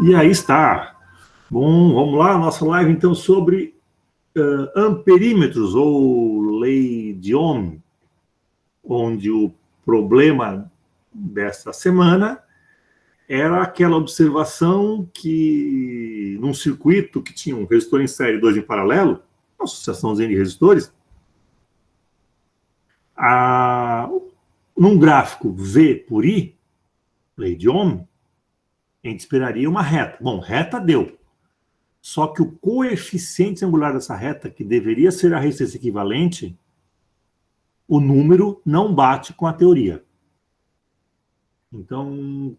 E aí está. Bom, vamos lá, nossa live então sobre amperímetros ou lei de Ohm, onde o problema desta semana era aquela observação que num circuito que tinha um resistor em série e dois em paralelo, uma associaçãozinha de resistores, num gráfico V por I, lei de Ohm, a gente esperaria uma reta. Bom, reta deu. Só que o coeficiente angular dessa reta, que deveria ser a resistência equivalente, o número não bate com a teoria. Então,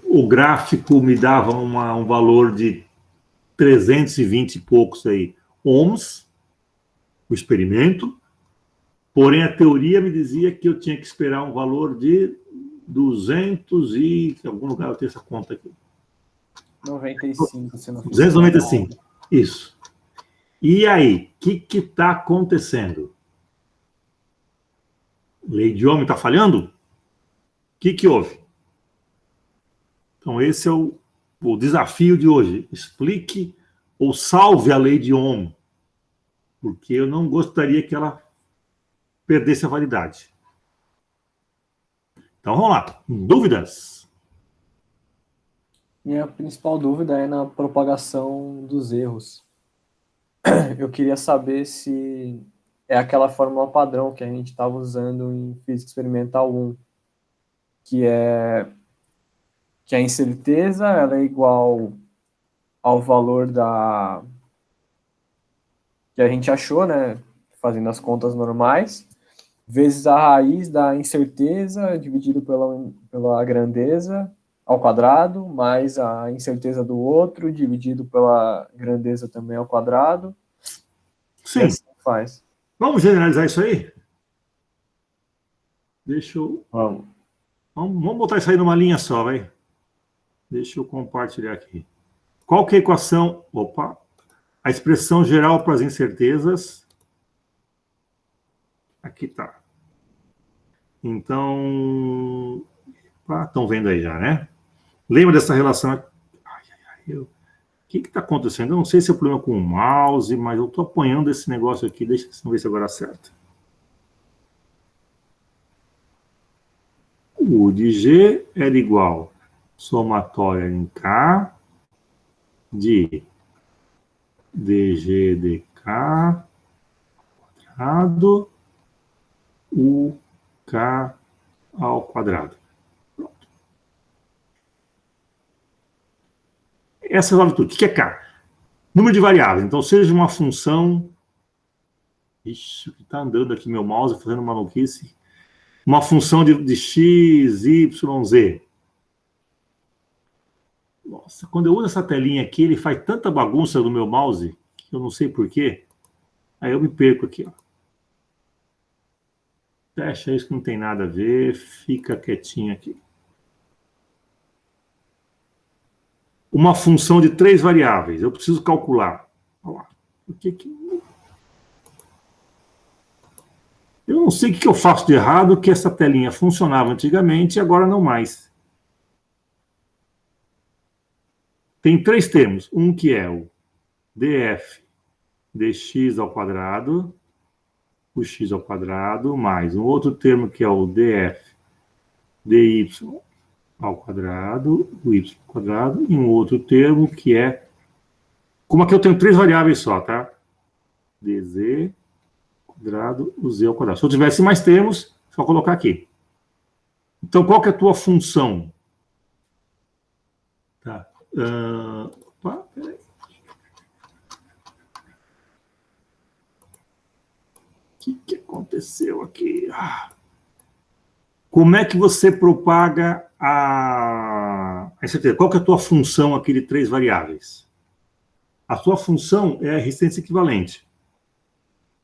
o gráfico me dava um valor de 320 e poucos aí, ohms, o experimento, porém a teoria me dizia que eu tinha que esperar um valor de 200 e... em algum lugar eu tenho essa conta aqui. 95, se não for 295, isso. E aí, o que está acontecendo? Lei de Ohm está falhando? O que houve? Então, esse é o desafio de hoje. Explique ou salve a lei de Ohm, porque eu não gostaria que ela perdesse a validade. Então, vamos lá. Dúvidas? Minha principal dúvida é na propagação dos erros. Eu queria saber se é aquela fórmula padrão que a gente estava usando em Física Experimental 1, que a incerteza ela é igual ao valor que a gente achou, né, fazendo as contas normais, vezes a raiz da incerteza dividido pela grandeza ao quadrado, mais a incerteza do outro, dividido pela grandeza também ao quadrado. Sim. E assim faz. Vamos generalizar isso aí? Deixa eu... Vamos. Vamos botar isso aí numa linha só, vai. Deixa eu compartilhar aqui. Qual que é a equação? Opa! A expressão geral para as incertezas. Aqui está. Então... estão vendo aí já, né? Lembra dessa relação? O que está acontecendo? Eu não sei se é o problema com o mouse, mas eu estou apanhando esse negócio aqui. Deixa eu ver se agora acerta. O de G era igual somatória em K de dg dk quadrado u k ao quadrado. Pronto. Essa resolve tudo. O que é K? Número de variáveis. Então, seja uma função... Ixi, o que está andando aqui meu mouse, fazendo maluquice. Uma função de x, y, z. Nossa, quando eu uso essa telinha aqui, ele faz tanta bagunça no meu mouse, que eu não sei porquê. Aí eu me perco aqui, ó. Fecha isso que não tem nada a ver, fica quietinho aqui. Uma função de 3 variáveis, eu preciso calcular. Olha lá. Eu não sei o que eu faço de errado, que essa telinha funcionava antigamente e agora não mais. Tem 3 termos. Um que é o df dx ao quadrado, o x ao quadrado, mais um outro termo que é o df dy ao quadrado, o y ao quadrado, e um outro termo que é... Como aqui eu tenho 3 variáveis só, tá? dz quadrado, o z ao quadrado. Se eu tivesse mais termos, só colocar aqui. Então, qual que é a tua função? Tá. Opa, peraí. O que aconteceu aqui? Como é que você propaga a incerteza? Qual que é a tua função aqui de 3 variáveis? A sua função é a resistência equivalente.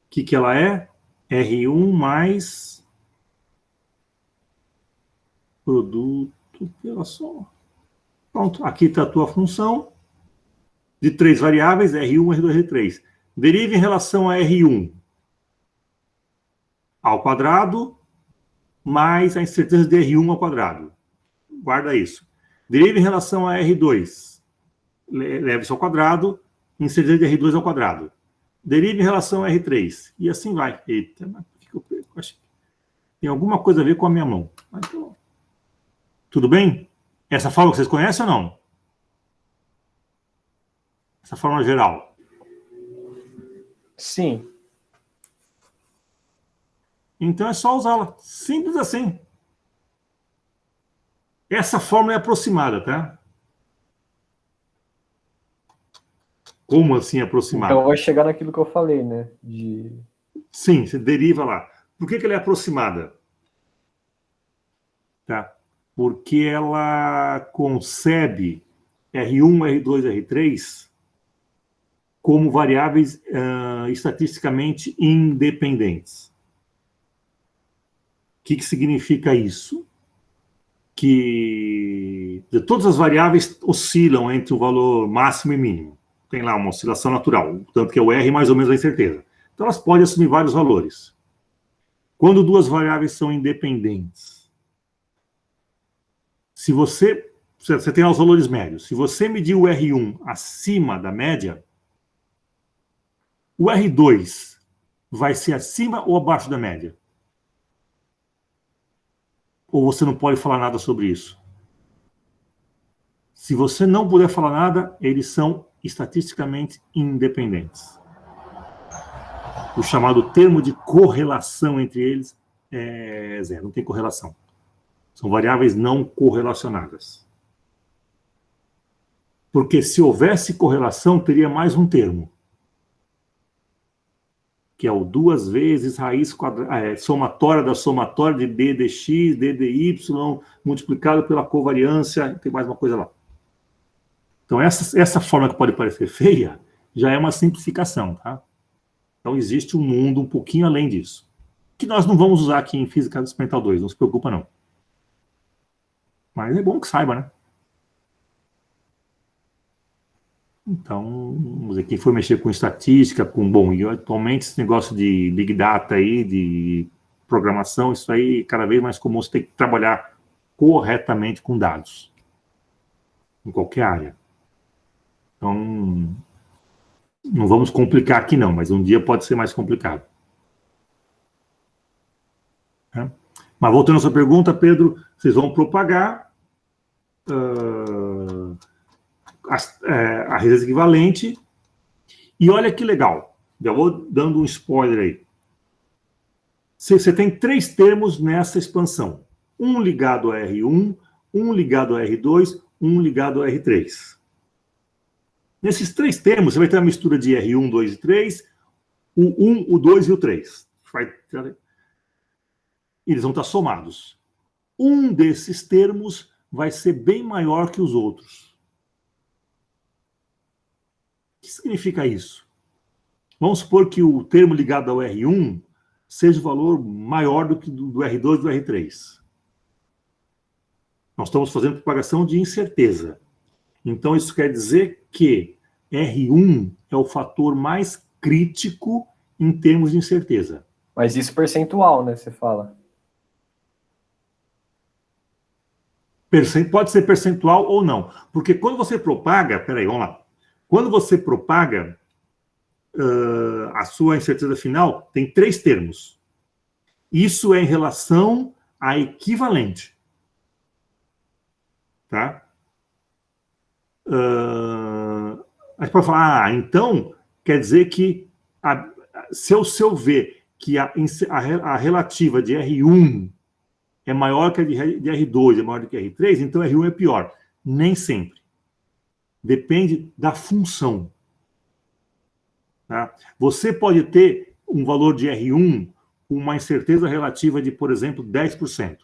O que ela é? R1 mais produto pela soma. Pronto, aqui está a tua função de 3 variáveis, R1, R2, R3. Deriva em relação a R1 ao quadrado mais a incerteza de R1 ao quadrado. Guarda isso. Deriva em relação a R2. Leve isso ao quadrado, incerteza de R2 ao quadrado. Deriva em relação a R3. E assim vai. Eita, mas por que eu perco? Acho que tem alguma coisa a ver com a minha mão. Mas, então, tudo bem? Essa fórmula vocês conhecem ou não? Essa fórmula geral. Sim. Então é só usá-la. Simples assim. Essa fórmula é aproximada, tá? Como assim aproximada? Então vai chegar naquilo que eu falei, né? Sim, você deriva lá. Por que ela é aproximada? Tá? Porque ela concebe R1, R2, R3 como variáveis estatisticamente independentes. O que significa isso? Que todas as variáveis oscilam entre o valor máximo e mínimo. Tem lá uma oscilação natural, tanto que é o R mais ou menos a incerteza. Então elas podem assumir vários valores. Quando duas variáveis são independentes, se você tem lá os valores médios, se você medir o R1 acima da média, o R2 vai ser acima ou abaixo da média? Ou você não pode falar nada sobre isso? Se você não puder falar nada, eles são estatisticamente independentes. O chamado termo de correlação entre eles é zero, não tem correlação. São variáveis não correlacionadas. Porque se houvesse correlação, teria mais um termo, que é o 2 vezes raiz somatória da somatória de d dx, d dy, multiplicado pela covariância, tem mais uma coisa lá. Então, essa forma que pode parecer feia, já é uma simplificação, tá? Então, existe um mundo um pouquinho além disso, que nós não vamos usar aqui em Física Experimental 2, não se preocupa, não. Mas é bom que saiba, né? Então, vamos dizer, quem for mexer com estatística, e atualmente esse negócio de Big Data aí, de programação, isso aí cada vez mais comum, você tem que trabalhar corretamente com dados, em qualquer área. Então, não vamos complicar aqui não, mas um dia pode ser mais complicado. Mas voltando à sua pergunta, Pedro, vocês vão propagar a resistência equivalente, e olha que legal, já vou dando um spoiler aí. Você tem três termos nessa expansão, um ligado a R1, um ligado a R2, um ligado a R3. Nesses três termos, você vai ter uma mistura de R1, 2 e 3, o 1, o 2 e o 3. Eles vão estar somados. Um desses termos vai ser bem maior que os outros. O que significa isso? Vamos supor que o termo ligado ao R1 seja o valor maior do que do R2 e do R3. Nós estamos fazendo propagação de incerteza. Então, isso quer dizer que R1 é o fator mais crítico em termos de incerteza. Mas isso percentual, né, você fala? Pode ser percentual ou não. Porque quando você propaga... Peraí, vamos lá. Quando você propaga a sua incerteza final, tem três termos. Isso é em relação a equivalente. Tá? A gente pode falar, então, quer dizer que se eu ver que a relativa de R1 é maior que a de R2, é maior do que a R3, então R1 é pior. Nem sempre. Depende da função. Tá? Você pode ter um valor de R1 com uma incerteza relativa de, por exemplo, 10%.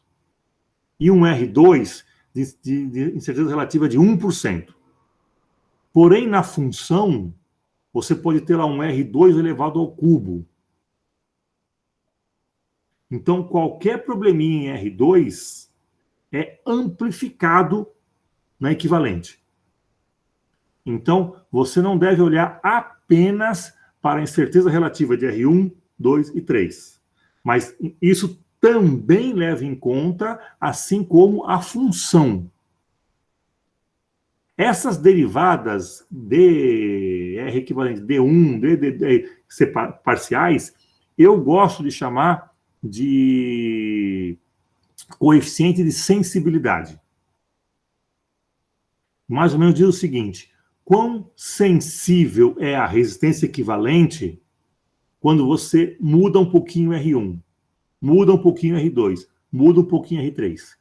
E um R2 de incerteza relativa de 1%. Porém, na função, você pode ter lá um R2 elevado ao cubo. Então, qualquer probleminha em R2 é amplificado na equivalente. Então, você não deve olhar apenas para a incerteza relativa de R1, 2 e 3. Mas isso também leva em conta, assim como a função. Essas derivadas de R equivalente D1, parciais, eu gosto de chamar de coeficiente de sensibilidade. Mais ou menos diz o seguinte: quão sensível é a resistência equivalente quando você muda um pouquinho R1, muda um pouquinho R2, muda um pouquinho R3.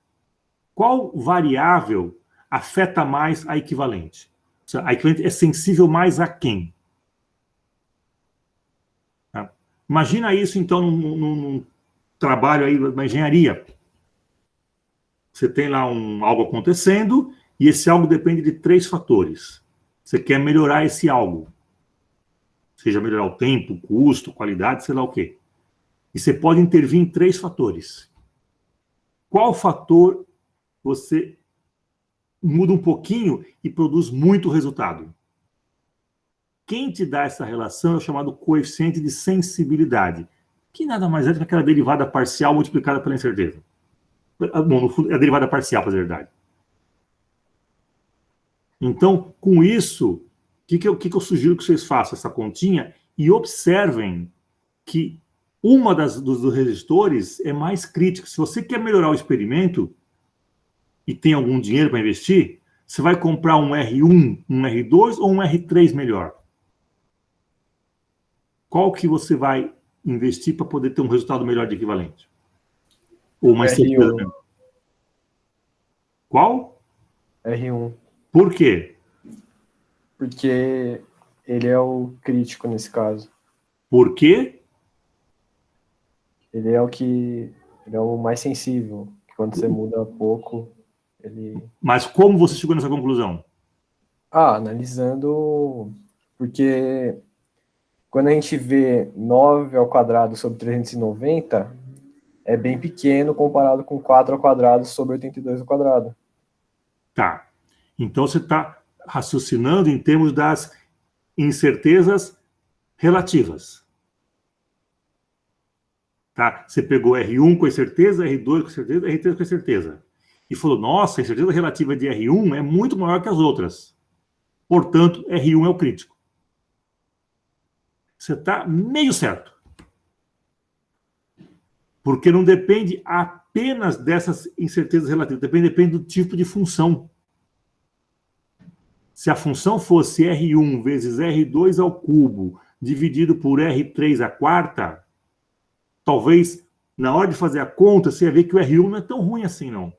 Qual variável afeta mais a equivalente? A equivalente é sensível mais a quem? Tá? Imagina isso, então, num trabalho aí na engenharia. Você tem lá algo acontecendo e esse algo depende de 3 fatores. Você quer melhorar esse algo. Seja melhorar o tempo, custo, qualidade, sei lá o quê. E você pode intervir em 3 fatores. Qual fator você muda um pouquinho e produz muito resultado? Quem te dá essa relação é o chamado coeficiente de sensibilidade, que nada mais é do que aquela derivada parcial multiplicada pela incerteza. Bom, no fundo, é a derivada parcial, para a verdade. Então, com isso, o que eu sugiro que vocês façam? Essa continha e observem que uma dos resistores é mais crítica. Se você quer melhorar o experimento e tem algum dinheiro para investir, você vai comprar um R1, um R2 ou um R3 melhor? Qual que você vai investir para poder ter um resultado melhor de equivalente? Ou mais certeza mesmo? Qual? R1. Por quê? Porque ele é o crítico nesse caso. Por quê? Ele é o mais sensível. Quando você muda pouco, ele... Mas como você chegou nessa conclusão? Analisando... Porque quando a gente vê 9 ao quadrado sobre 390, é bem pequeno comparado com 4 ao quadrado sobre 82 ao quadrado. Tá. Então você está raciocinando em termos das incertezas relativas. Tá? Você pegou R1 com incerteza, R2 com certeza, R3 com certeza. E falou, nossa, a incerteza relativa de R1 é muito maior que as outras. Portanto, R1 é o crítico. Você está meio certo. Porque não depende apenas dessas incertezas relativas, depende do tipo de função. Se a função fosse R1 vezes R2 ao cubo, dividido por R3 à quarta, talvez, na hora de fazer a conta, você ia ver que o R1 não é tão ruim assim, não.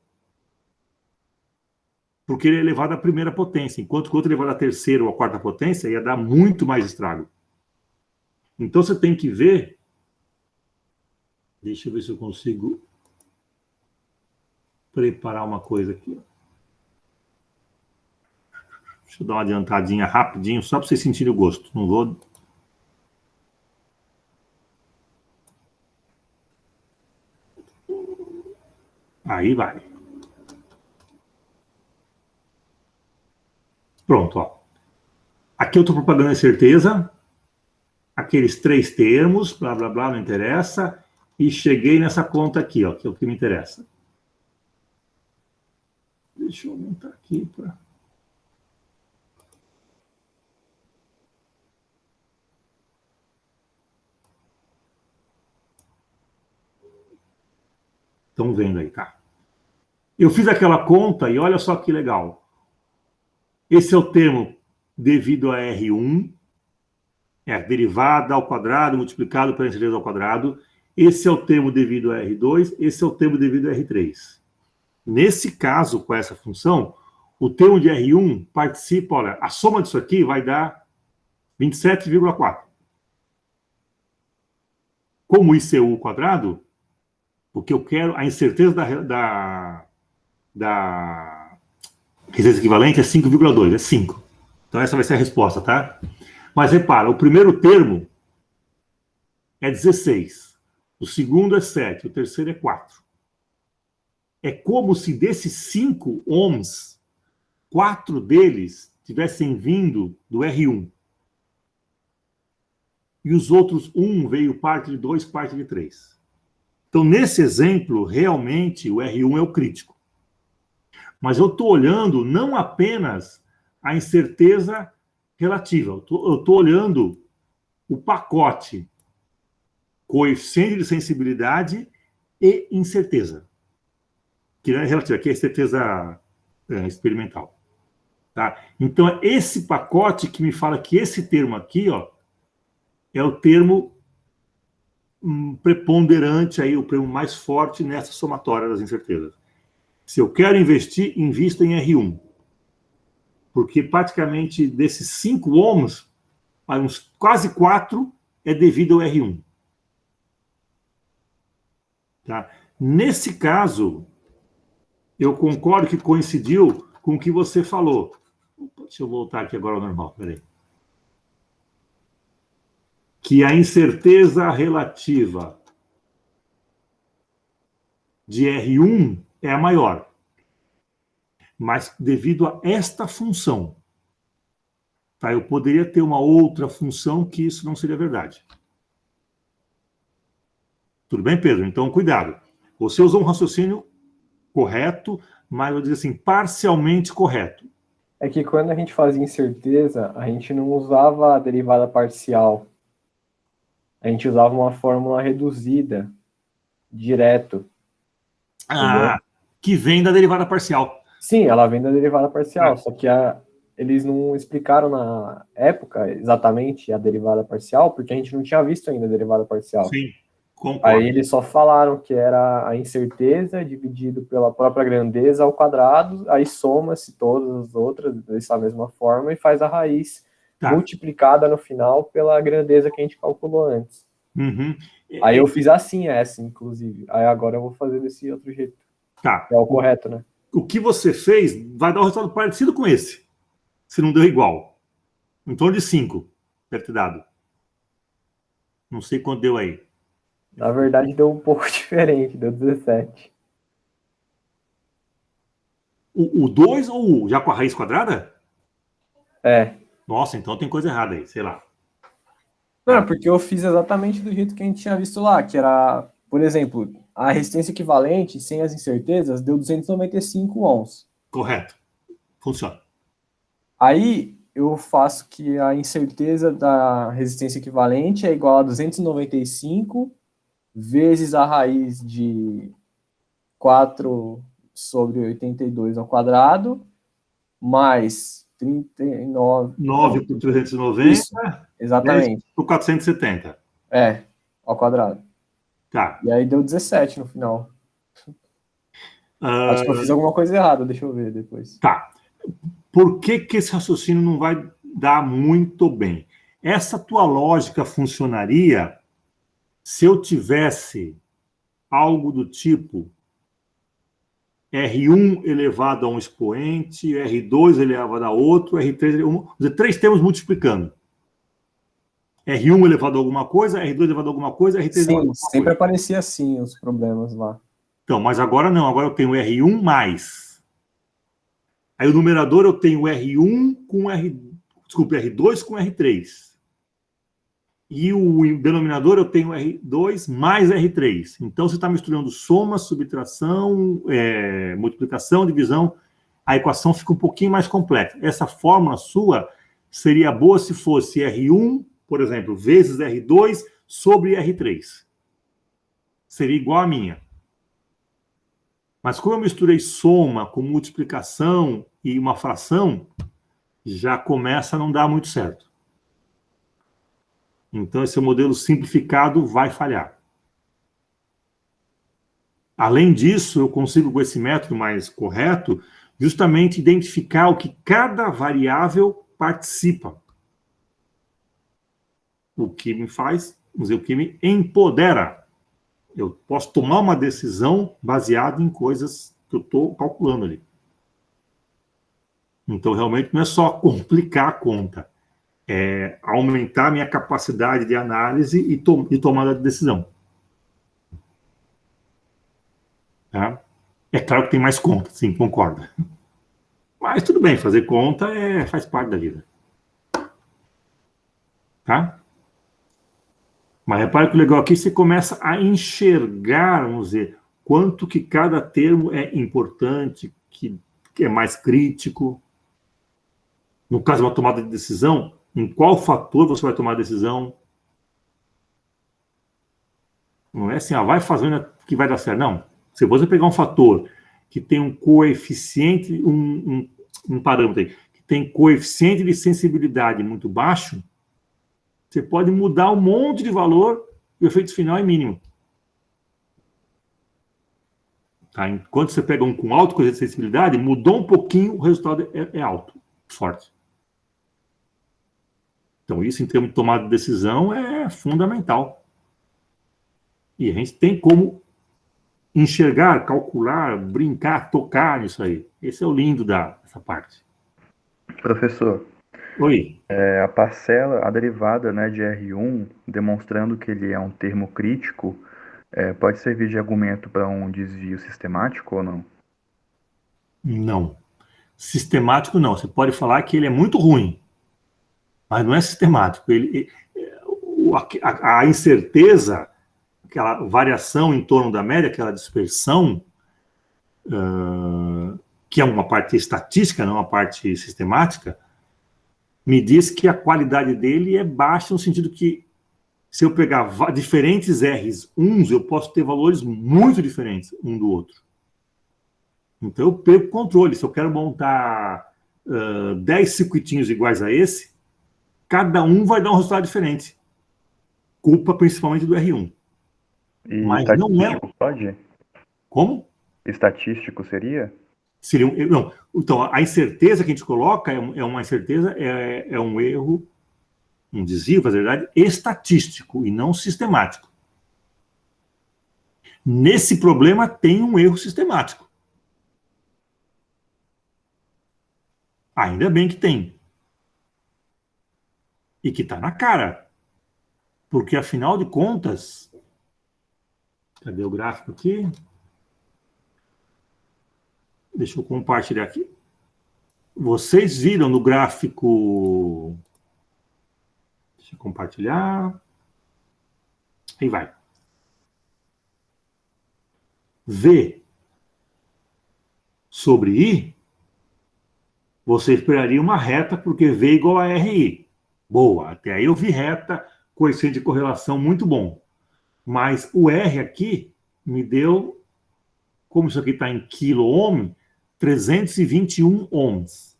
Porque ele é elevado à primeira potência, enquanto que o outro elevado à terceira ou à quarta potência ia dar muito mais estrago. Então você tem que ver... Deixa eu ver se eu consigo preparar uma coisa aqui. Deixa eu dar uma adiantadinha rapidinho, só para vocês sentirem o gosto. Não vou... Aí vai. Pronto, ó. Aqui eu estou propagando a certeza. Aqueles 3 termos, blá, blá, blá, não interessa. E cheguei nessa conta aqui, ó, que é o que me interessa. Deixa eu aumentar aqui para... Estão vendo aí, tá? Eu fiz aquela conta e olha só que legal. Esse é o termo devido a R1, é a derivada ao quadrado multiplicado pela incerteza ao quadrado. Esse é o termo devido a R2, esse é o termo devido a R3. Nesse caso, com essa função, o termo de R1 participa, olha, a soma disso aqui vai dar 27,4. Como isso é o quadrado, porque eu quero a incerteza da resistência equivalente é 5,2, é 5. Então essa vai ser a resposta, tá? Mas repara, o primeiro termo é 16, o segundo é 7, o terceiro é 4. É como se desses 5 ohms, 4 deles tivessem vindo do R1. E os outros 1 veio parte de 2, parte de 3. Então, nesse exemplo, realmente, o R1 é o crítico. Mas eu estou olhando não apenas a incerteza relativa. Eu estou olhando o pacote coeficiente de sensibilidade e incerteza, que não é relativa, que é certeza experimental. Tá? Então, é esse pacote que me fala que esse termo aqui, ó, é o termo preponderante, aí, o termo mais forte nessa somatória das incertezas. Se eu quero investir, invista em R1. Porque praticamente desses 5 ohms, uns quase 4 é devido ao R1. Tá? Nesse caso, eu concordo que coincidiu com o que você falou. Deixa eu voltar aqui agora ao normal, peraí. Que a incerteza relativa de R1 é a maior. Mas devido a esta função. Tá? Eu poderia ter uma outra função que isso não seria verdade. Tudo bem, Pedro? Então, cuidado. Você usou um raciocínio correto, mas eu digo assim, parcialmente correto. É que quando a gente fazia incerteza, a gente não usava a derivada parcial. A gente usava uma fórmula reduzida, direto. Ah, que vem da derivada parcial. Sim, ela vem da derivada parcial, só que eles não explicaram na época exatamente a derivada parcial, porque a gente não tinha visto ainda a derivada parcial. Sim, concordo. Aí eles só falaram que era a incerteza dividido pela própria grandeza ao quadrado, aí soma-se todas as outras dessa mesma forma e faz a raiz multiplicada no final pela grandeza que a gente calculou antes. Uhum. Aí eu fiz assim essa, inclusive. Aí agora eu vou fazer desse outro jeito. Tá. É o correto, né? O que você fez vai dar um resultado parecido com esse, se não deu igual. Em torno de 5, deve ter dado. Não sei quanto deu aí. Na verdade, deu um pouco diferente, deu 17. O 2 ou o já com a raiz quadrada? É. Nossa, então tem coisa errada aí, sei lá. Não, porque eu fiz exatamente do jeito que a gente tinha visto lá, que era, por exemplo, a resistência equivalente, sem as incertezas, deu 295 ohms. Correto. Funciona. Aí eu faço que a incerteza da resistência equivalente é igual a 295 vezes a raiz de 4 sobre 82 ao quadrado, mais 39... 9 por 390. Isso, exatamente. 10 por 470. É, ao quadrado. Tá. E aí deu 17 no final. Acho que eu fiz alguma coisa errada, deixa eu ver depois. Tá. Por que esse raciocínio não vai dar muito bem? Essa tua lógica funcionaria se eu tivesse algo do tipo R1 elevado a um expoente, R2 elevado a outro, R3 elevado a 3 termos multiplicando. R1 elevado a alguma coisa, R2 elevado a alguma coisa, R3 elevado a alguma coisa. Sim, sempre aparecia assim os problemas lá. Então, mas agora não, agora eu tenho R1 mais. Aí o numerador eu tenho R1 com R2 com R3. E o denominador eu tenho R2 mais R3. Então, você está misturando soma, subtração, multiplicação, divisão. A equação fica um pouquinho mais complexa. Essa fórmula sua seria boa se fosse R1, por exemplo, vezes R2 sobre R3. Seria igual a minha. Mas como eu misturei soma com multiplicação e uma fração, já começa a não dar muito certo. Então, esse modelo simplificado vai falhar. Além disso, eu consigo, com esse método mais correto, justamente identificar o que cada variável participa. O que me faz, vamos dizer, o que me empodera. Eu posso tomar uma decisão baseada em coisas que eu estou calculando ali. Então, realmente, não é só complicar a conta. É aumentar a minha capacidade de análise e tomada de decisão. Tá? É claro que tem mais conta, sim, concordo. Mas tudo bem, fazer conta faz parte da vida. Tá? Mas repare que o legal aqui, você começa a enxergar, vamos dizer, quanto que cada termo é importante, que é mais crítico. No caso de uma tomada de decisão, em qual fator você vai tomar a decisão? Não é assim, vai fazendo que vai dar certo. Não. Se você pegar um fator que tem um coeficiente, um parâmetro aí, que tem coeficiente de sensibilidade muito baixo, você pode mudar um monte de valor e o efeito final é mínimo. Tá? Enquanto você pega um com alto coeficiente de sensibilidade, mudou um pouquinho, o resultado é alto, forte. Então, isso em termos de tomada de decisão é fundamental. E a gente tem como enxergar, calcular, brincar, tocar nisso aí. Esse é o lindo dessa parte. Professor, Oi. a parcela, a derivada, né, de R1, demonstrando que ele é um termo crítico, pode servir de argumento para um desvio sistemático ou não? Não. Sistemático não. Você pode falar que ele é muito ruim, mas não é sistemático. A incerteza, aquela variação em torno da média, aquela dispersão, que é uma parte estatística, não uma parte sistemática, me diz que a qualidade dele é baixa no sentido que se eu pegar diferentes R's uns, eu posso ter valores muito diferentes um do outro. Então eu perco o controle. Se eu quero montar 10 circuitinhos iguais a esse, cada um vai dar um resultado diferente. Culpa principalmente do R1. E Mas não é... pode? Como? Estatístico seria? Seria não. Então, a incerteza que a gente coloca é uma incerteza, é um erro, um desvio, na verdade, estatístico e não sistemático. Nesse problema tem um erro sistemático. Ainda bem que tem. E que está na cara. Porque, afinal de contas... Cadê o gráfico aqui? Deixa eu compartilhar aqui. Vocês viram no gráfico... Deixa eu compartilhar. Aí vai. V sobre I, você esperaria uma reta, porque V é igual a RI. Boa, até aí eu vi reta, coeficiente de correlação muito bom. Mas o R aqui me deu, como isso aqui está em quilo-ohm, 321 ohms.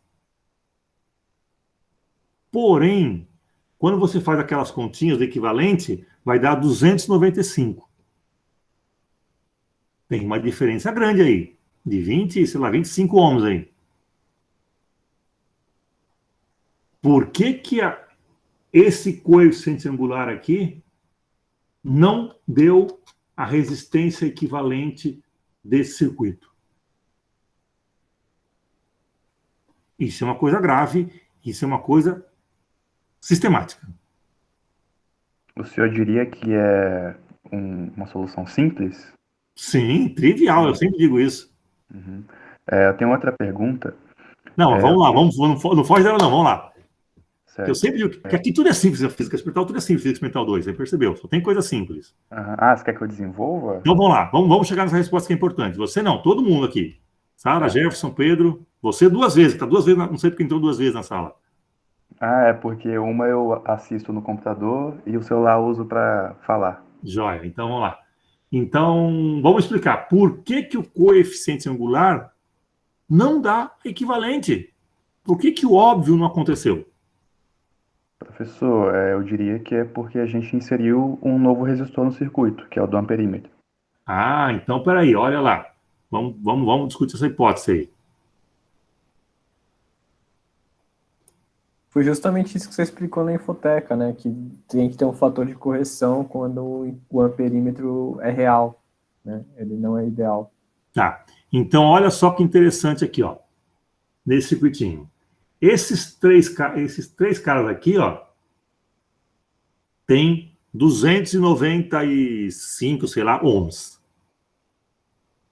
Porém, quando você faz aquelas continhas do equivalente, vai dar 295. Tem uma diferença grande aí, de 20, sei lá, 25 ohms aí. Por que esse coeficiente angular aqui não deu a resistência equivalente desse circuito? Isso é uma coisa grave, isso é uma coisa sistemática. O senhor diria que é uma solução simples? Sim, trivial, eu sempre digo isso. Uhum. Eu tenho outra pergunta. Não, vamos lá, não foge dela não, vamos lá. Certo. Eu sempre digo que aqui tudo é simples, a física experimental, tudo é simples, física experimental 2, você percebeu? Só tem coisa simples. Você quer que eu desenvolva? Então vamos lá, vamos chegar nessa resposta que é importante. Você não, todo mundo aqui. Sara, Jefferson, Pedro, você 2 vezes, está 2 vezes, não sei porque entrou 2 vezes na sala. É porque uma eu assisto no computador e o celular eu uso para falar. Joia, então vamos lá. Então, vamos explicar por que o coeficiente angular não dá equivalente. Por que o óbvio não aconteceu? Professor, eu diria que é porque a gente inseriu um novo resistor no circuito, que é o do amperímetro. Então peraí, olha lá. Vamos discutir essa hipótese aí. Foi justamente isso que você explicou na infoteca, né? Que tem que ter um fator de correção quando o amperímetro é real, né? Ele não é ideal. Tá. Então, olha só que interessante aqui, ó. Nesse circuitinho. Esses três caras aqui, ó, tem 295, sei lá, ohms.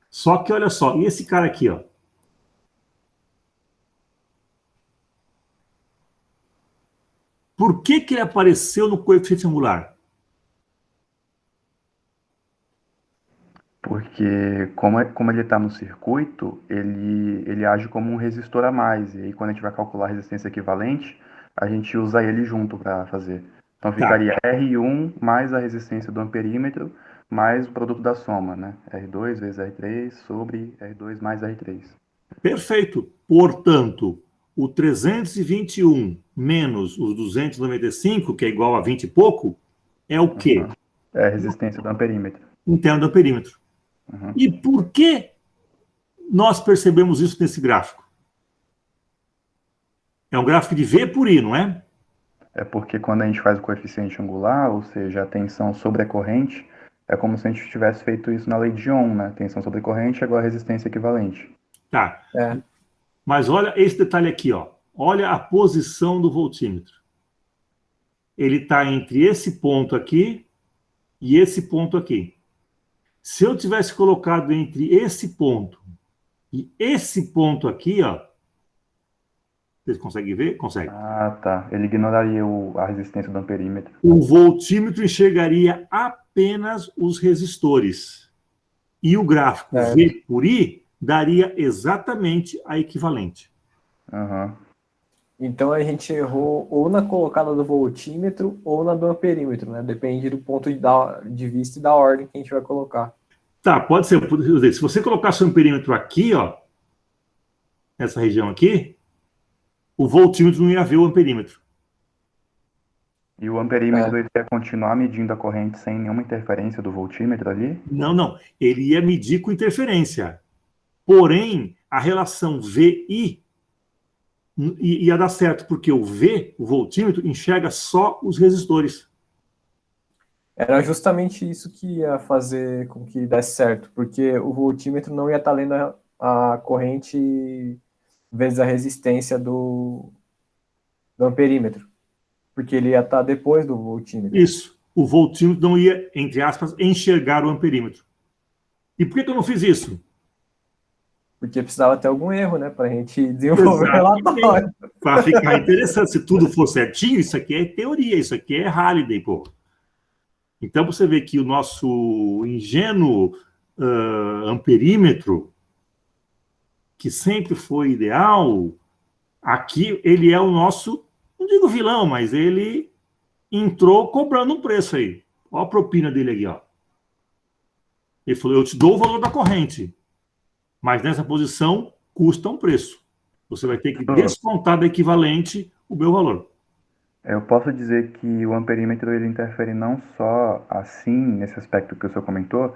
Só que, olha só, e esse cara aqui, ó? Por que ele apareceu no coeficiente angular? Porque Porque como ele está no circuito, ele age como um resistor a mais. E aí quando a gente vai calcular a resistência equivalente, a gente usa ele junto para fazer. Então Tá, ficaria R1 mais a resistência do amperímetro, mais o produto da soma, né? R2 vezes R3 sobre R2 mais R3. perfeito. Portanto, o 321 menos os 295, que é igual a 20 e pouco, é o quê? É a resistência do amperímetro. Interno do perímetro. Uhum. E por que nós percebemos isso nesse gráfico? É um gráfico de V por I, não é? É porque quando a gente faz o coeficiente angular, ou seja, a tensão sobre a corrente, é como se a gente tivesse feito isso na lei de Ohm, né? Tensão sobre corrente é igual a resistência equivalente. Tá. É. Mas olha esse detalhe aqui, ó. Olha a posição do voltímetro. Ele está entre esse ponto aqui e esse ponto aqui. Se eu tivesse colocado entre esse ponto e esse ponto aqui, ó, vocês conseguem ver? Consegue. Ah, tá. Ele ignoraria a resistência do amperímetro. O voltímetro enxergaria apenas os resistores. E o gráfico V por I daria exatamente a equivalente. Uhum. Então a gente errou ou na colocada do voltímetro ou na do amperímetro, né? Depende do ponto de vista e da ordem que a gente vai colocar. Tá, pode ser. Se você colocar seu amperímetro aqui, ó, nessa região aqui, o voltímetro não ia ver o amperímetro. E o amperímetro ele ia continuar medindo a corrente sem nenhuma interferência do voltímetro ali? Não, não. Ele ia medir com interferência. Porém, a relação VI ia dar certo, porque o V, o voltímetro, enxerga só os resistores. Era justamente isso que ia fazer com que desse certo, porque o voltímetro não ia estar lendo a corrente vezes a resistência do amperímetro, porque ele ia estar depois do voltímetro. Isso. O voltímetro não ia, entre aspas, enxergar o amperímetro. E por que eu não fiz isso? Porque precisava ter algum erro, né, para a gente desenvolver o relatório. Para ficar interessante. Se tudo for certinho, isso aqui é teoria, isso aqui é Halliday, pô. Então você vê que o nosso ingênuo amperímetro, que sempre foi ideal, aqui ele é o nosso, não digo vilão, mas ele entrou cobrando um preço aí. Olha a propina dele aqui, ó. Ele falou, eu te dou o valor da corrente, mas nessa posição custa um preço. Você vai ter que descontar da equivalente o meu valor. Eu posso dizer que o amperímetro ele interfere não só assim, nesse aspecto que o senhor comentou,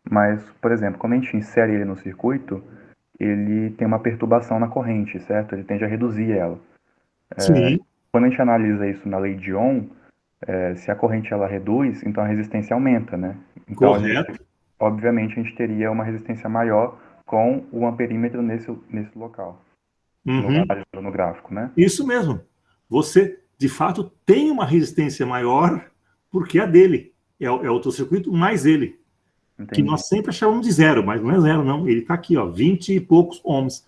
mas, por exemplo, quando a gente insere ele no circuito, ele tem uma perturbação na corrente, certo? Ele tende a reduzir ela. Sim. Quando a gente analisa isso na lei de Ohm, se a corrente ela reduz, então a resistência aumenta, né? Então, Correto. obviamente, a gente teria uma resistência maior com o amperímetro nesse local, no gráfico, né? Isso mesmo. Você, de fato, tem uma resistência maior porque a dele. É o teu circuito mais ele. Entendi. Que nós sempre achávamos de zero, mas não é zero, não. Ele está aqui, ó, 20 e poucos ohms.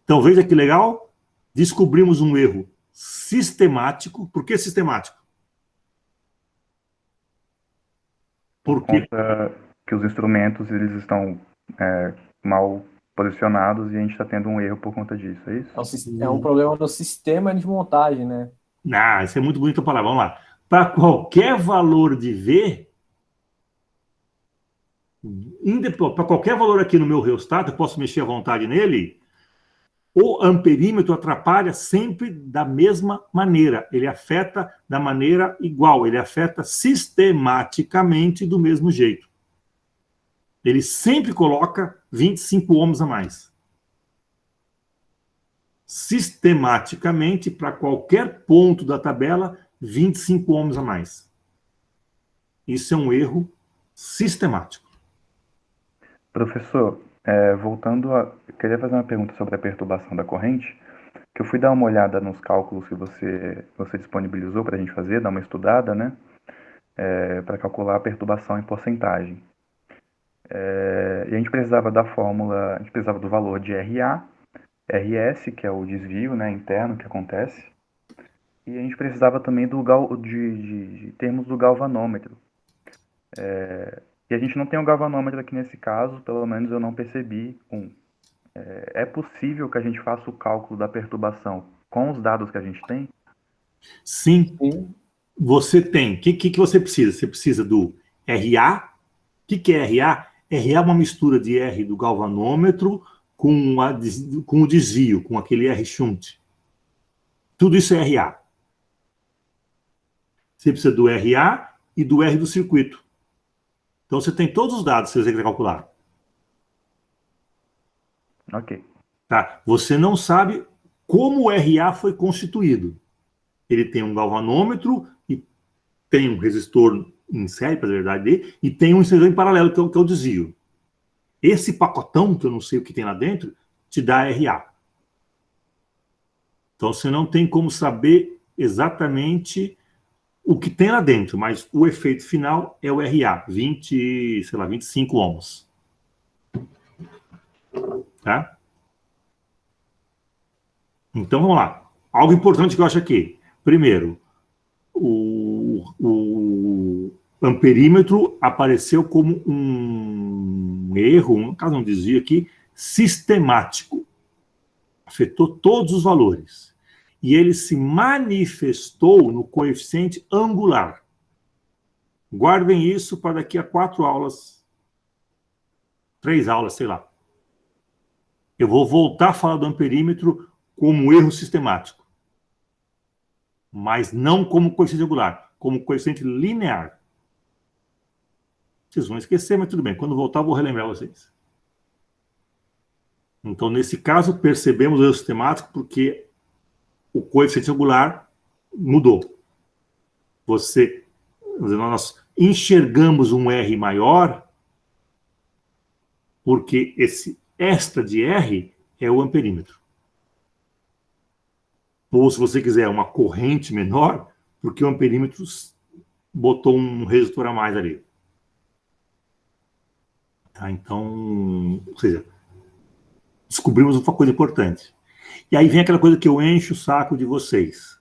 Então, veja que legal. Descobrimos um erro sistemático. Por que sistemático? Por Porque conta que os instrumentos eles estão mal posicionados e a gente está tendo um erro por conta disso, é isso? É um problema no sistema de montagem, né? isso é muito bonita a palavra. Vamos lá. Para qualquer valor de V, para qualquer valor aqui no meu rheostat, eu posso mexer à vontade nele, o amperímetro atrapalha sempre da mesma maneira. Ele afeta da maneira igual, ele afeta sistematicamente do mesmo jeito. Ele sempre coloca 25 ohms a mais. Sistematicamente, para qualquer ponto da tabela, 25 ohms a mais. Isso é um erro sistemático. Professor, voltando eu queria fazer uma pergunta sobre a perturbação da corrente, que eu fui dar uma olhada nos cálculos que você disponibilizou para a gente fazer, dar uma estudada, né? Para calcular a perturbação em porcentagem. E a gente precisava da fórmula, a gente precisava do valor de RA, RS, que é o desvio, né, interno que acontece, e a gente precisava também de termos do galvanômetro. E a gente não tem um galvanômetro aqui nesse caso, pelo menos eu não percebi um. É possível que a gente faça o cálculo da perturbação com os dados que a gente tem? Sim, Sim. você tem. O que você precisa? Você precisa do RA. O que é RA? RA é uma mistura de R do galvanômetro com o desvio, com aquele R shunt. Tudo isso é RA. Você precisa do RA e do R do circuito. Então você tem todos os dados que você quer calcular. Ok. Tá? Você não sabe como o RA foi constituído. Ele tem um galvanômetro e tem um resistor em série, para a verdade dele, e tem um insertor em paralelo, que é o desvio. Esse pacotão, que eu não sei o que tem lá dentro, te dá RA. Então você não tem como saber exatamente o que tem lá dentro, mas o efeito final é o RA, 25 ohms. Tá? Então vamos lá. Algo importante que eu acho aqui. Primeiro, o amperímetro apareceu como um erro, no caso um desvio aqui, sistemático. Afetou todos os valores. E ele se manifestou no coeficiente angular. Guardem isso para daqui a 4 aulas, 3 aulas, sei lá. Eu vou voltar a falar do amperímetro como erro sistemático. Mas não como coeficiente angular, como coeficiente linear. Vocês vão esquecer, mas tudo bem. Quando voltar, eu vou relembrar vocês. Então, nesse caso, percebemos o erro sistemático porque o coeficiente angular mudou. Nós enxergamos um R maior porque esse extra de R é o amperímetro. Ou, se você quiser, uma corrente menor, porque o amperímetro botou um resistor a mais ali. Tá? Então, ou seja, descobrimos uma coisa importante. E aí vem aquela coisa que eu encho o saco de vocês.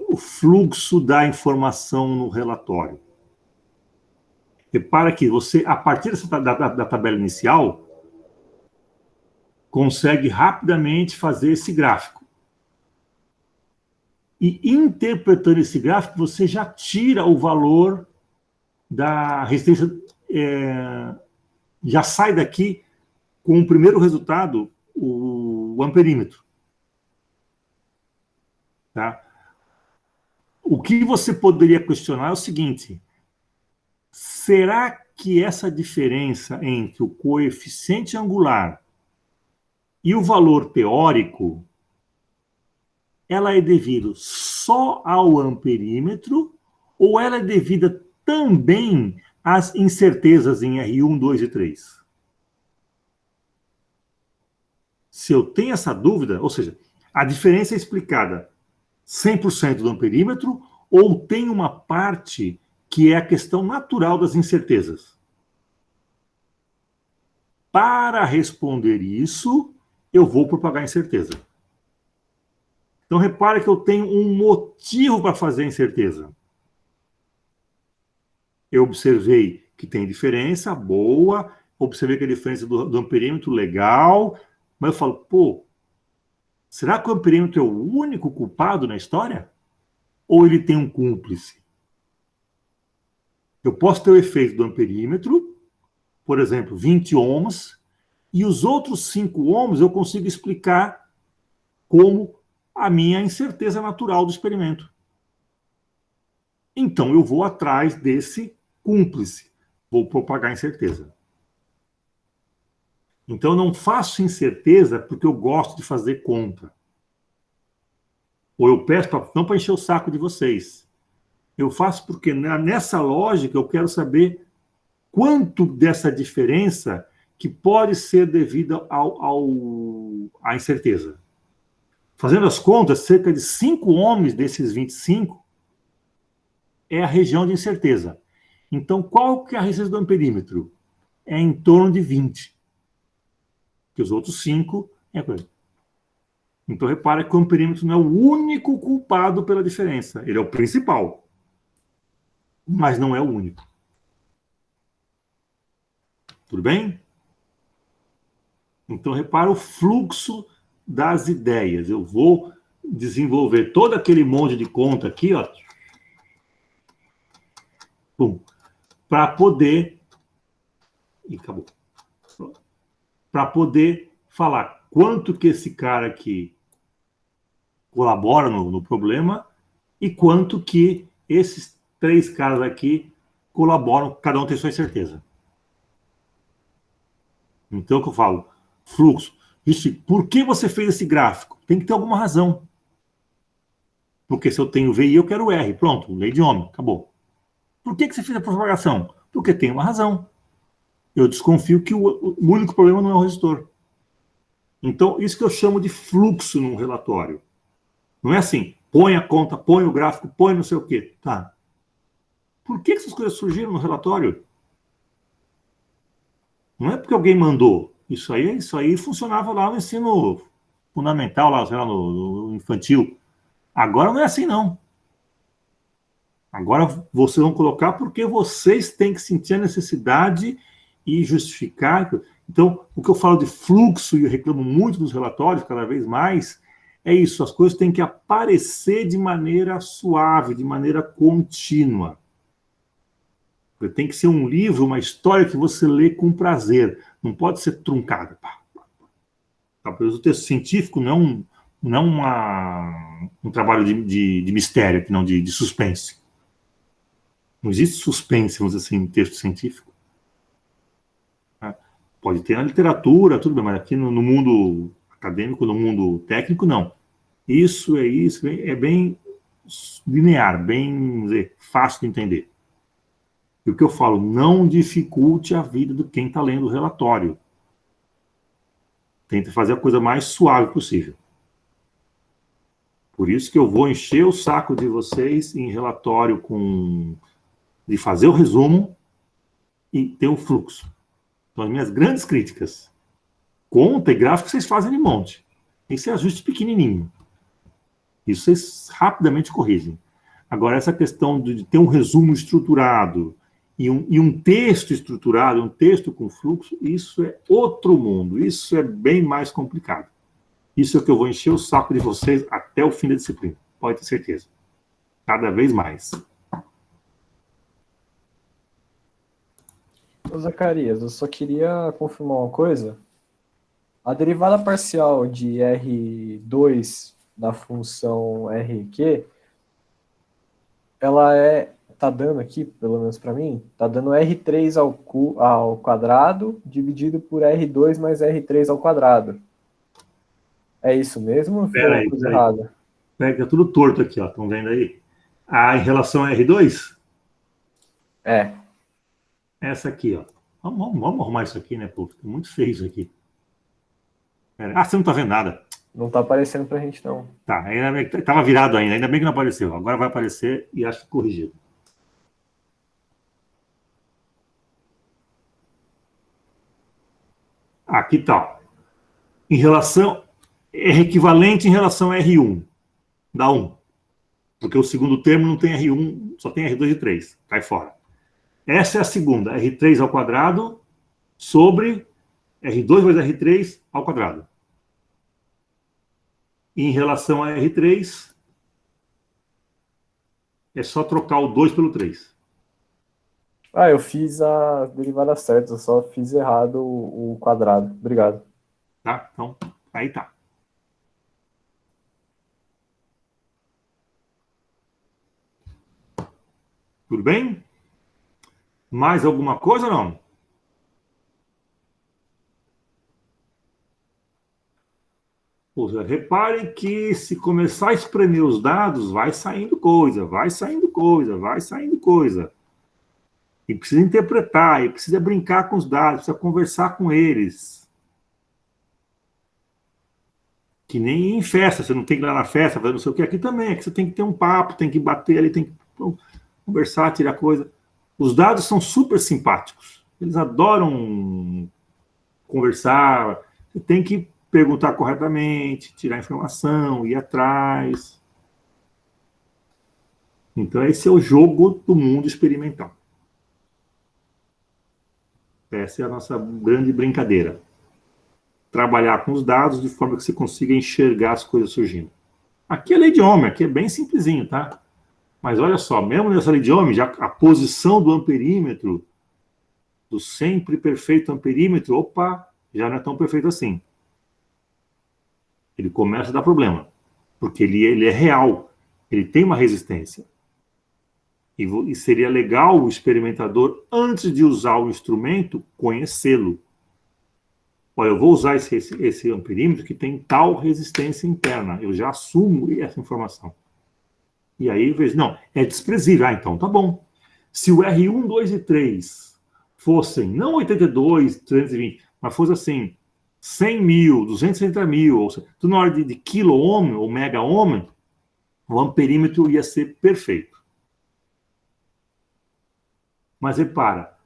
O fluxo da informação no relatório. Repara que você, a partir da tabela inicial, consegue rapidamente fazer esse gráfico. E interpretando esse gráfico, você já tira o valor da resistência, já sai daqui com o primeiro resultado, o amperímetro. Tá? O que você poderia questionar é o seguinte: será que essa diferença entre o coeficiente angular e o valor teórico, ela é devida só ao amperímetro ou ela é devida também às incertezas em R1, 2 e 3? Se eu tenho essa dúvida, ou seja, a diferença é explicada 100% do amperímetro ou tem uma parte que é a questão natural das incertezas? Para responder isso, eu vou propagar a incerteza. Então, repare que eu tenho um motivo para fazer a incerteza. Eu observei que tem diferença, boa, observei que a diferença do amperímetro, legal, mas eu falo, será que o amperímetro é o único culpado na história? Ou ele tem um cúmplice? Eu posso ter o efeito do amperímetro, por exemplo, 20 ohms, e os outros 5 ohms eu consigo explicar como a minha incerteza natural do experimento. Então eu vou atrás desse cúmplice, vou propagar incerteza. Então eu não faço incerteza porque eu gosto de fazer conta. Ou eu peço não para encher o saco de vocês. Eu faço porque nessa lógica eu quero saber quanto dessa diferença que pode ser devida à incerteza. Fazendo as contas, cerca de 5 ohms desses 25 é a região de incerteza. Então, qual que é a resistência do amperímetro? É em torno de 20. Que os outros 5 é coisa. Então, repara que o amperímetro não é o único culpado pela diferença. Ele é o principal. Mas não é o único. Tudo bem? Então, repara o fluxo das ideias. Eu vou desenvolver todo aquele monte de conta aqui, ó, para poder... E acabou. Para poder falar quanto que esse cara aqui colabora no problema e quanto que esses 3 caras aqui colaboram, cada um tem sua certeza. Então, o que eu falo? Fluxo. Isso, por que você fez esse gráfico? Tem que ter alguma razão. Porque se eu tenho VI, eu quero R. Pronto, lei de Ohm, acabou. Por que você fez a propagação? Porque tem uma razão. Eu desconfio que o único problema não é o resistor. Então, isso que eu chamo de fluxo num relatório. Não é assim, põe a conta, põe o gráfico, põe não sei o quê. Tá. Por que essas coisas surgiram no relatório? Não é porque alguém mandou. Isso aí funcionava lá no ensino fundamental, lá, sei lá, no infantil. Agora não é assim, não. Agora vocês vão colocar porque vocês têm que sentir a necessidade e justificar. Então, o que eu falo de fluxo, e eu reclamo muito dos relatórios, cada vez mais, é isso. As coisas têm que aparecer de maneira suave, de maneira contínua. Tem que ser um livro, uma história que você lê com prazer. Não pode ser truncada. O texto científico não é um trabalho de mistério, não de suspense. Não existe suspense, vamos dizer assim, em texto científico. Pode ter na literatura, tudo bem, mas aqui no mundo acadêmico, no mundo técnico, não. Isso é bem linear, bem, vamos dizer, fácil de entender. E o que eu falo, não dificulte a vida de quem está lendo o relatório. Tente fazer a coisa mais suave possível. Por isso que eu vou encher o saco de vocês em relatório de fazer o resumo e ter o fluxo. Então, as minhas grandes críticas. Conta e gráfico vocês fazem de monte. Esse é ajuste pequenininho. Isso vocês rapidamente corrigem. Agora, essa questão de ter um resumo estruturado e um texto estruturado, um texto com fluxo, isso é outro mundo. Isso é bem mais complicado. Isso é o que eu vou encher o saco de vocês até o fim da disciplina. Pode ter certeza. Cada vez mais. Ô, Zacarias, eu só queria confirmar uma coisa. A derivada parcial de R2 da função RQ, ela tá dando aqui, pelo menos para mim, tá dando R3 ao quadrado dividido por R2 mais R3 ao quadrado. É isso mesmo ou foi uma coisa errada? Pega tudo torto aqui, ó. Estão vendo aí? Em relação a R2? É. Essa aqui, ó. Vamos arrumar isso aqui, né, pô? Fica muito feio isso aqui. Você não tá vendo nada. Não tá aparecendo pra gente, não. Tá, tava virado ainda bem que não apareceu. Agora vai aparecer e acho que corrigido. Aqui tá. Em relação... R equivalente em relação a R1. Dá 1. Porque o segundo termo não tem R1, só tem R2 e 3. Cai fora. Essa é a segunda. R3 ao quadrado sobre R2 mais R3 ao quadrado. E em relação a R3, é só trocar o 2 pelo 3. Eu fiz a derivada certa, eu só fiz errado o quadrado. Obrigado. Tá? Então, aí tá. Tudo bem? Mais alguma coisa ou não? Repare que se começar a espremer os dados, vai saindo coisa, vai saindo coisa, vai saindo coisa. E precisa interpretar, e precisa brincar com os dados, precisa conversar com eles. Que nem em festa, você não tem que ir lá na festa, fazer não sei o que. Aqui também, aqui você tem que ter um papo, tem que bater ali, tem que conversar, tirar coisa. Os dados são super simpáticos. Eles adoram conversar. Você tem que perguntar corretamente, tirar informação, ir atrás. Então, esse é o jogo do mundo experimental. Essa é a nossa grande brincadeira. Trabalhar com os dados de forma que você consiga enxergar as coisas surgindo. Aqui é lei de Ohm, aqui é bem simplesinho, tá? Mas olha só, mesmo nessa lei de Ohm, já a posição do amperímetro, do sempre perfeito amperímetro, opa, já não é tão perfeito assim. Ele começa a dar problema, porque ele é real, ele tem uma resistência. E seria legal o experimentador, antes de usar o instrumento, conhecê-lo. Olha, eu vou usar esse amperímetro que tem tal resistência interna. Eu já assumo essa informação. E aí eu vejo, não, é desprezível. Ah, então tá bom. Se o R1, 2 e 3 fossem, não 82, 320, mas fosse assim, 100 mil, 230 mil, ou seja, tudo na ordem de quilo-ohm ou mega-ohm, o amperímetro ia ser perfeito. Mas repara,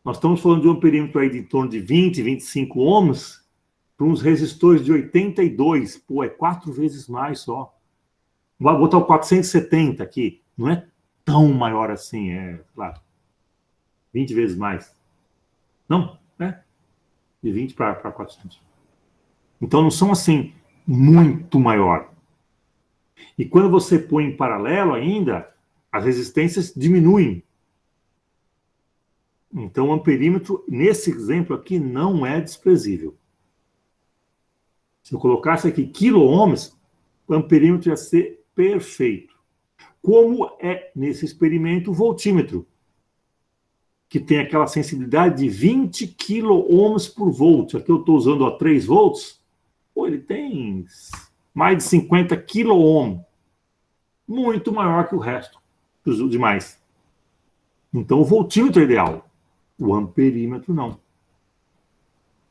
nós estamos falando de um amperímetro aí de em torno de 20, 25 ohms para uns resistores de 82. Pô, é 4 vezes mais só. Vou botar o 470 aqui. Não é tão maior assim, claro, 20 vezes mais. Não, né? De 20 para 400. Então não são assim muito maior. E quando você põe em paralelo ainda, as resistências diminuem. Então, o amperímetro, nesse exemplo aqui, não é desprezível. Se eu colocasse aqui quilo-ohms, o amperímetro ia ser perfeito. Como é, nesse experimento, o voltímetro, que tem aquela sensibilidade de 20 quilo-ohms por volt. Aqui eu estou usando 3 volts, pô, ele tem mais de 50 quilo-ohm. Muito maior que o resto, os demais. Então, o voltímetro é ideal. O amperímetro não.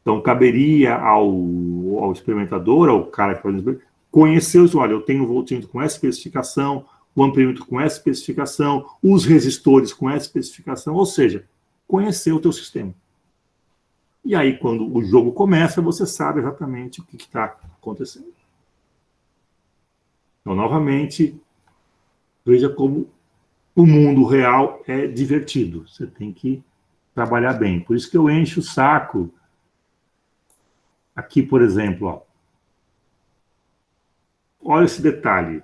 Então, caberia ao experimentador, ao cara que faz conhecer os, olha, eu tenho o voltímetro com essa especificação, o amperímetro com essa especificação, os resistores com essa especificação, ou seja, conhecer o teu sistema. E aí, quando o jogo começa, você sabe exatamente o que está acontecendo. Então, novamente, veja como o mundo real é divertido. Você tem que trabalhar bem. Por isso que eu encho o saco. Aqui, por exemplo, ó. Olha esse detalhe.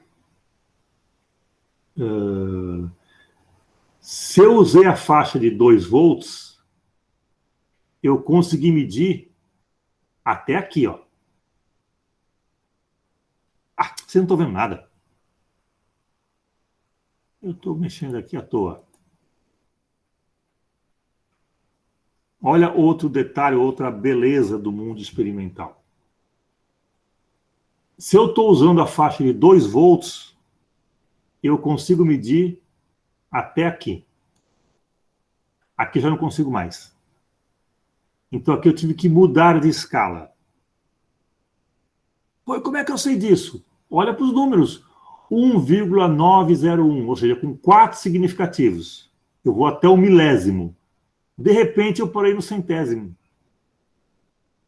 Se eu usei a faixa de 2 volts, eu consegui medir até aqui, ó. Ah, você não está vendo nada. Eu estou mexendo aqui à toa. Olha outro detalhe, outra beleza do mundo experimental. Se eu estou usando a faixa de 2 volts, eu consigo medir até aqui. Aqui já não consigo mais. Então aqui eu tive que mudar de escala. Pô, como é que eu sei disso? Olha para os números. 1,901, ou seja, com 4 significativos. Eu vou até o milésimo. De repente eu parei no centésimo.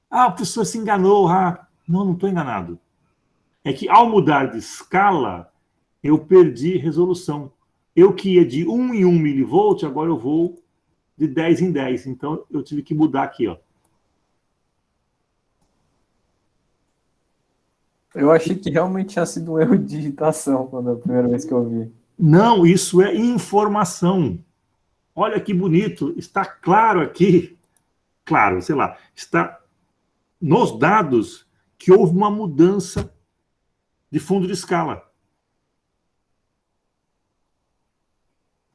Ah, a pessoa se enganou. Ah, não estou enganado. É que ao mudar de escala, eu perdi resolução. Eu que ia de 1 em 1 milivolt, agora eu vou de 10 em 10. Então eu tive que mudar aqui, ó. Eu achei que realmente tinha sido um erro de digitação quando a primeira vez que eu vi. Não, isso é informação. Olha que bonito, está claro aqui, claro, sei lá, está nos dados que houve uma mudança de fundo de escala.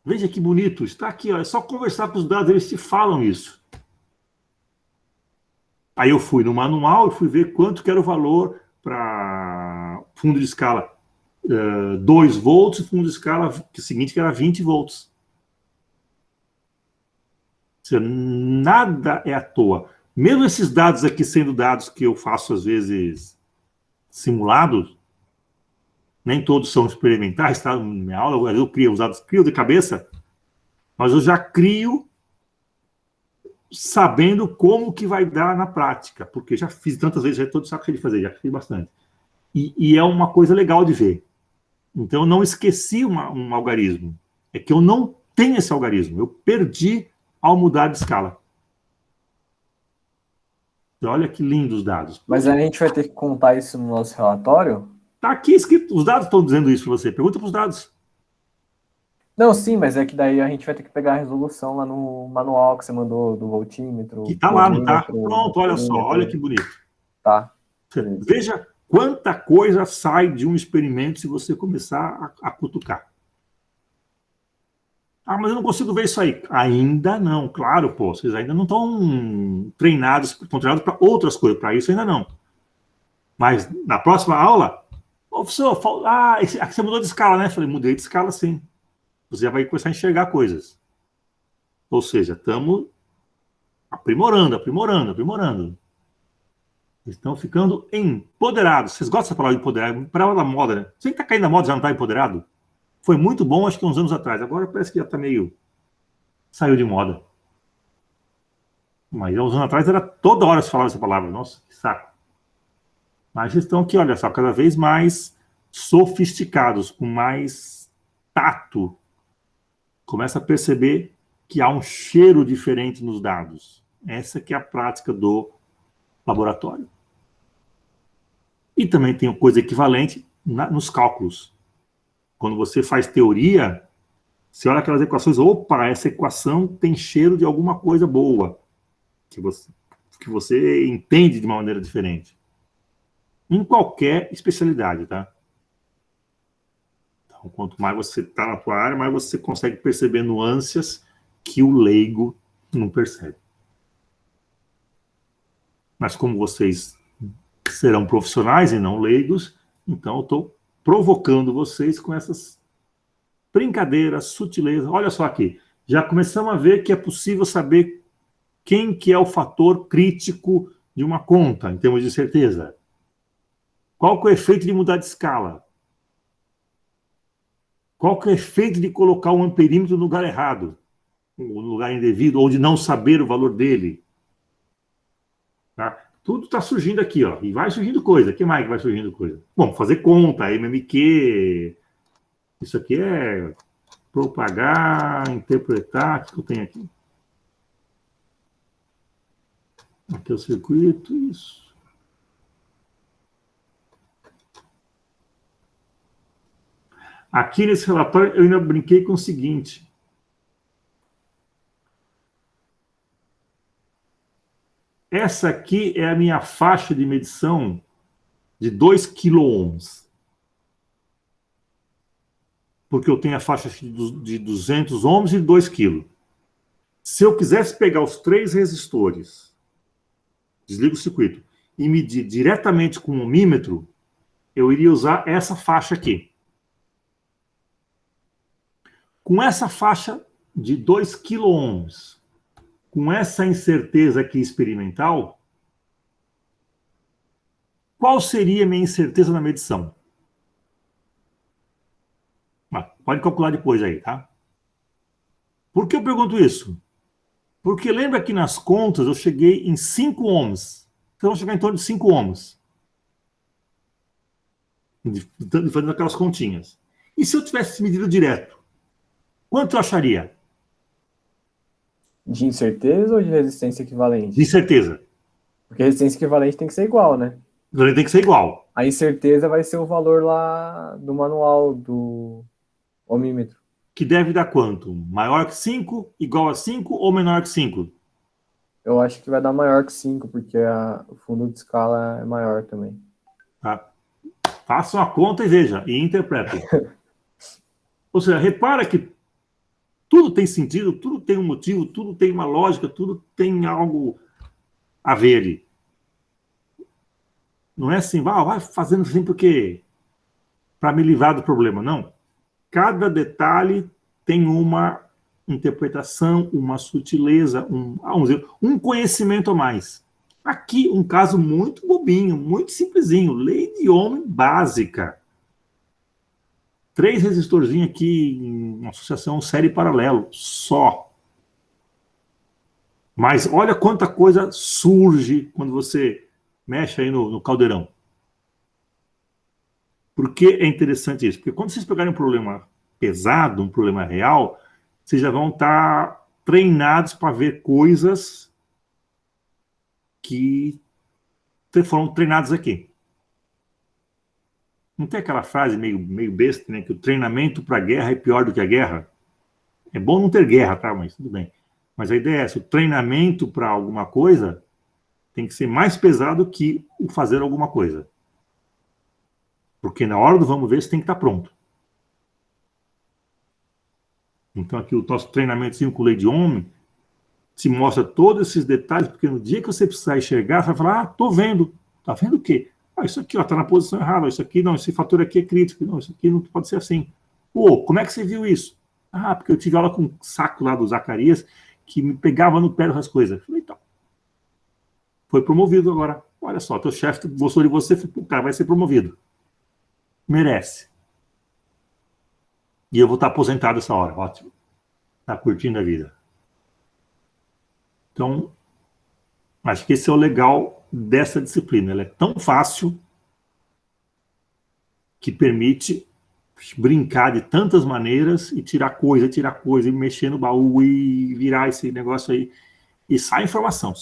Veja que bonito, está aqui, ó, é só conversar com os dados, eles te falam isso. Aí eu fui no manual e fui ver quanto que era o valor para fundo de escala 2 volts, e fundo de escala seguinte que era 20 volts. Ou seja, nada é à toa. Mesmo esses dados aqui sendo dados que eu faço às vezes simulados, nem todos são experimentais, tá? Na minha aula eu crio os dados, crio de cabeça, mas eu já crio sabendo como que vai dar na prática, porque já fiz tantas vezes, já estou de saco cheio de fazer, já fiz bastante. E é uma coisa legal de ver. Então eu não esqueci um algarismo, é que eu não tenho esse algarismo, eu perdi ao mudar de escala. Olha que lindos os dados. Mas a gente vai ter que contar isso no nosso relatório? Tá aqui escrito, os dados estão dizendo isso para você. Pergunta para os dados. Não, sim, mas é que daí a gente vai ter que pegar a resolução lá no manual que você mandou do voltímetro, Que tá lá, não tá? voltímetro, Pronto, olha só, amperímetro. olha que bonito. Tá. Veja quanta coisa sai de um experimento se você começar a cutucar. Ah, mas eu não consigo ver isso aí. Ainda não, claro, pô. Vocês ainda não estão treinados para outras coisas, para isso ainda não. Mas na próxima aula, professor, aqui você mudou de escala, né? Eu falei, mudei de escala sim. Você já vai começar a enxergar coisas. Ou seja, estamos aprimorando. Estão ficando empoderados. Vocês gostam dessa palavra empoderado? Palavra da moda, né? Você que está caindo na moda já não está empoderado? Foi muito bom, acho que uns anos atrás. Agora parece que já está meio... Saiu de moda. Mas uns anos atrás era toda hora se falava essa palavra. Nossa, que saco. Mas eles estão aqui, olha só, cada vez mais sofisticados, com mais tato. Começa a perceber que há um cheiro diferente nos dados. Essa que é a prática do laboratório. E também tem uma coisa equivalente nos cálculos. Quando você faz teoria, você olha aquelas equações, opa, essa equação tem cheiro de alguma coisa boa, que você entende de uma maneira diferente. Em qualquer especialidade, tá? Então, quanto mais você está na tua área, mais você consegue perceber nuances que o leigo não percebe. Mas como vocês serão profissionais e não leigos, então eu estou provocando vocês com essas brincadeiras, sutilezas. Olha só aqui, já começamos a ver que é possível saber quem que é o fator crítico de uma conta, em termos de certeza. Qual que é o efeito de mudar de escala? Qual que é o efeito de colocar um amperímetro no lugar errado, no lugar indevido, ou de não saber o valor dele? Tá? Tudo está surgindo aqui, ó, e vai surgindo coisa. O que mais que vai surgindo coisa? Bom, fazer conta, MMQ, isso aqui é propagar, interpretar, o que eu tenho aqui? Aqui é o circuito, isso. Aqui nesse relatório eu ainda brinquei com o seguinte. Essa aqui é a minha faixa de medição de 2 quiloohms. Porque eu tenho a faixa de 200 ohms e 2 kg. Se eu quisesse pegar os 3 resistores, desligo o circuito, e medir diretamente com o ohmímetro, eu iria usar essa faixa aqui. Com essa faixa de 2 quiloohms, com essa incerteza aqui experimental, qual seria a minha incerteza na medição? Pode calcular depois aí, tá? Por que eu pergunto isso? Porque lembra que nas contas eu cheguei em 5 ohms. Então, vamos chegar em torno de 5 ohms. Fazendo aquelas continhas. E se eu tivesse medido direto? Quanto eu acharia? De incerteza ou de resistência equivalente? De incerteza. Porque a resistência equivalente tem que ser igual, né? Tem que ser igual. A incerteza vai ser o valor lá do manual do ohmímetro. Que deve dar quanto? Maior que 5, igual a 5 ou menor que 5? Eu acho que vai dar maior que 5, porque o fundo de escala é maior também. Tá? Façam a conta e veja, e interpretem. Ou seja, repara que tudo tem sentido, tudo tem um motivo, tudo tem uma lógica, tudo tem algo a ver ali. Não é assim, vai fazendo assim porque para me livrar do problema, não. Cada detalhe tem uma interpretação, uma sutileza, um conhecimento a mais. Aqui, um caso muito bobinho, muito simplesinho, lei de Ohm básica. 3 resistorzinhos aqui em uma associação série paralelo, só. Mas olha quanta coisa surge quando você mexe aí no caldeirão. Por que é interessante isso? Porque quando vocês pegarem um problema pesado, um problema real, vocês já vão estar treinados para ver coisas que foram treinados aqui. Não tem aquela frase meio besta, né? Que o treinamento para a guerra é pior do que a guerra? É bom não ter guerra, tá? Mas tudo bem. Mas a ideia é essa, o treinamento para alguma coisa tem que ser mais pesado que o fazer alguma coisa. Porque na hora do vamos ver, você tem que estar pronto. Então aqui o nosso treinamentozinho com o Lei de Homem te mostra todos esses detalhes, porque no dia que você precisar enxergar, você vai falar, tô vendo. Tá vendo o quê? Isso aqui, tá na posição errada. Isso aqui, não, esse fator aqui é crítico. Não, isso aqui não pode ser assim. Como é que você viu isso? Porque eu tive aula com um saco lá do Zacarias que me pegava no pé das coisas. Falei, então. Foi promovido agora. Olha só, teu chefe gostou de você, o cara vai ser promovido. Merece. E eu vou estar aposentado essa hora. Ótimo. Tá curtindo a vida. Então, acho que esse é o legal dessa disciplina. Ela é tão fácil que permite brincar de tantas maneiras e tirar coisa, e mexer no baú e virar esse negócio aí. E sai informação.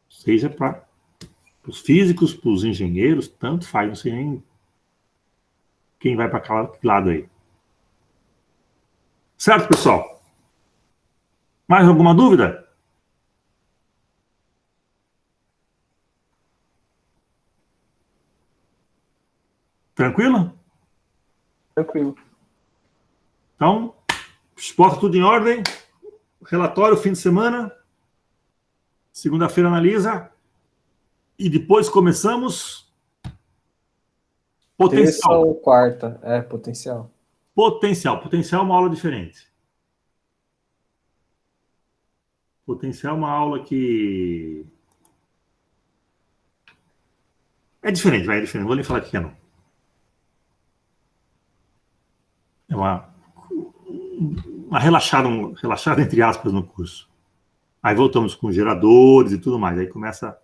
Seja para os físicos, para os engenheiros, tanto faz, não sei nem quem vai para que lado aí. Certo, pessoal? Mais alguma dúvida? Tranquilo? Tranquilo. Então, bota tudo em ordem. Relatório, fim de semana. Segunda-feira analisa. E depois começamos. Potencial. Terça ou quarta? Potencial. Potencial é uma aula diferente. Potencial é uma aula que... é diferente. Não vou nem falar que é não. É uma relaxada entre aspas no curso. Aí voltamos com geradores e tudo mais. Aí começa a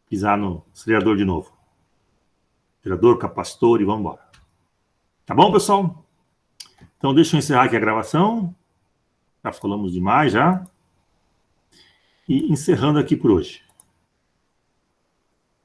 pisar no acelerador de novo. Gerador, capacitor e vamos embora. Tá bom, pessoal? Então deixa eu encerrar aqui a gravação. Já falamos demais já. E encerrando aqui por hoje.